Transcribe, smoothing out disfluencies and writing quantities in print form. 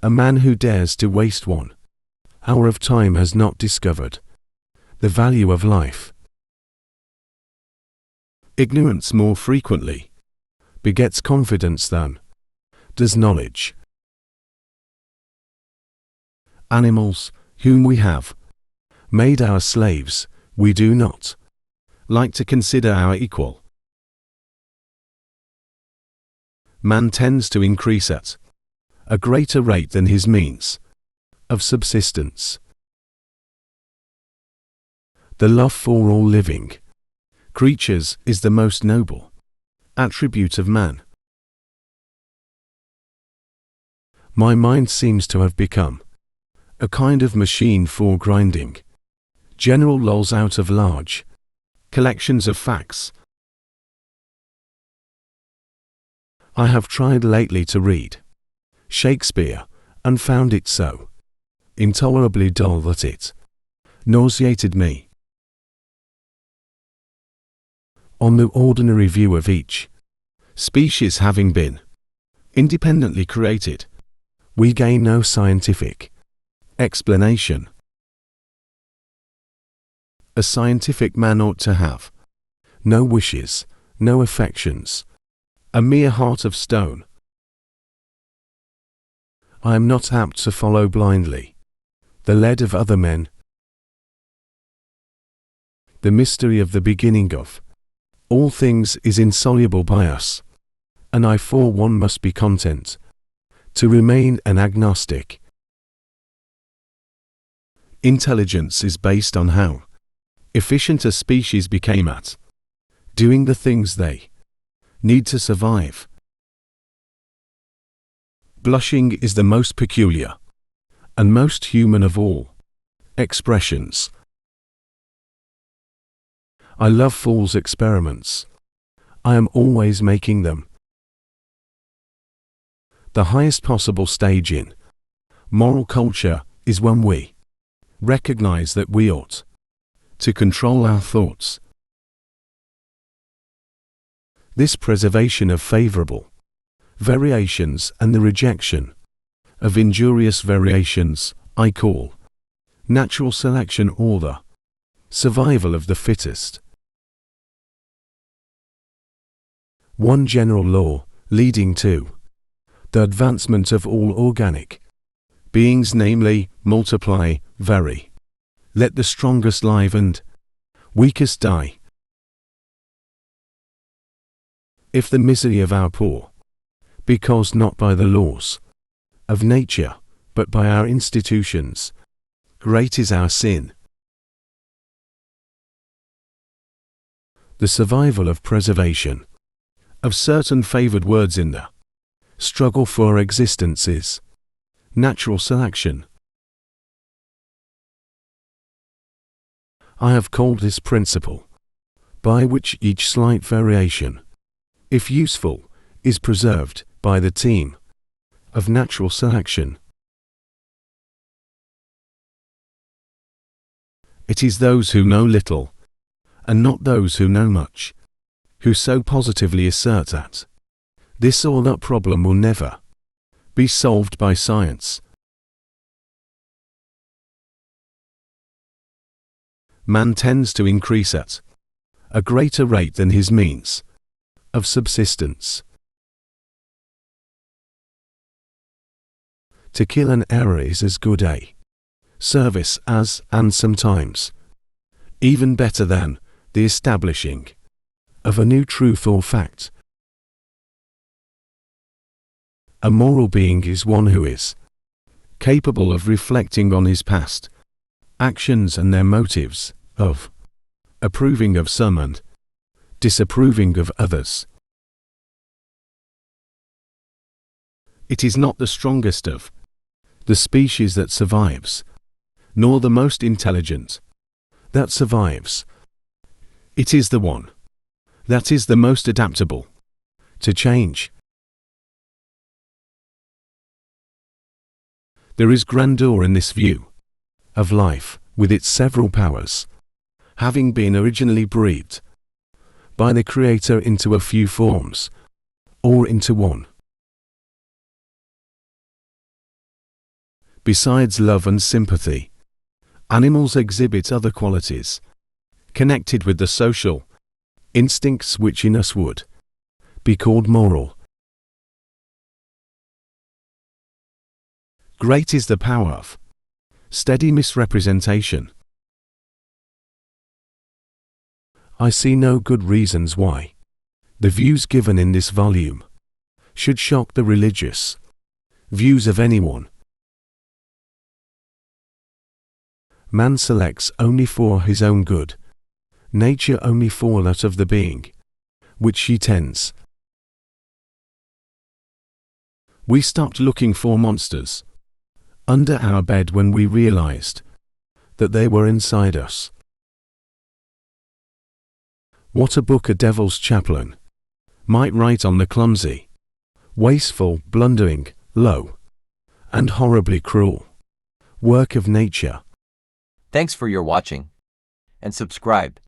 A man who dares to waste 1 hour of time has not discovered the value of life. Ignorance more frequently begets confidence than does knowledge. Animals, whom we have made our slaves, we do not like to consider our equal. Man tends to increase at a greater rate than his means of subsistence. The love for all living creatures is the most noble attribute of man. My mind seems to have become a kind of machine for grinding general laws out of large collections of facts. I have tried lately to read Shakespeare and found it so intolerably dull that it nauseated me. On the ordinary view of each species having been independently created, we gain no scientific explanation. A scientific man ought to have no wishes, no affections, a mere heart of stone. I am not apt to follow blindly the lead of other men. The mystery of the beginning of all things is insoluble by us, and I for one must be content to remain an agnostic. Intelligence is based on how efficient a species became at doing the things they need to survive. Blushing is the most peculiar and most human of all expressions. I love fools' experiments. I am always making them. The highest possible stage in moral culture is when we recognize that we ought to control our thoughts. This preservation of favorable variations and the rejection of injurious variations I call natural selection, or the survival of the fittest. One general law leading to the advancement of all organic beings, namely, multiply, vary, let the strongest live and weakest die. If the misery of our poor be caused not by the laws of nature, but by our institutions, great is our sin. The survival of preservation of certain favored words in the struggle for existence is natural selection. I have called this principle, by which each slight variation, if useful, is preserved, by the team of natural selection. It is those who know little, and not those who know much, who so positively assert that this or that problem will never be solved by science. Man tends to increase at a greater rate than his means of subsistence. To kill an error is as good a service as, and sometimes even better than, the establishing of a new truth or fact. A moral being is one who is capable of reflecting on his past actions and their motives, of approving of some and disapproving of others. It is not the strongest of the species that survives, nor the most intelligent that survives. It is the one that is the most adaptable to change. There is grandeur in this view of life, with its several powers, having been originally breathed by the Creator into a few forms, or into one. Besides love and sympathy, animals exhibit other qualities, connected with the social instincts which in us would be called moral. Great is the power of steady misrepresentation. I see no good reasons why the views given in this volume should shock the religious views of anyone. Man selects only for his own good, nature only for that of the being which she tends. We stopped looking for monsters under our bed when we realized that they were inside us. What a book a devil's chaplain might write on the clumsy, wasteful, blundering, low, and horribly cruel work of nature. Thanks for your watching, and subscribe.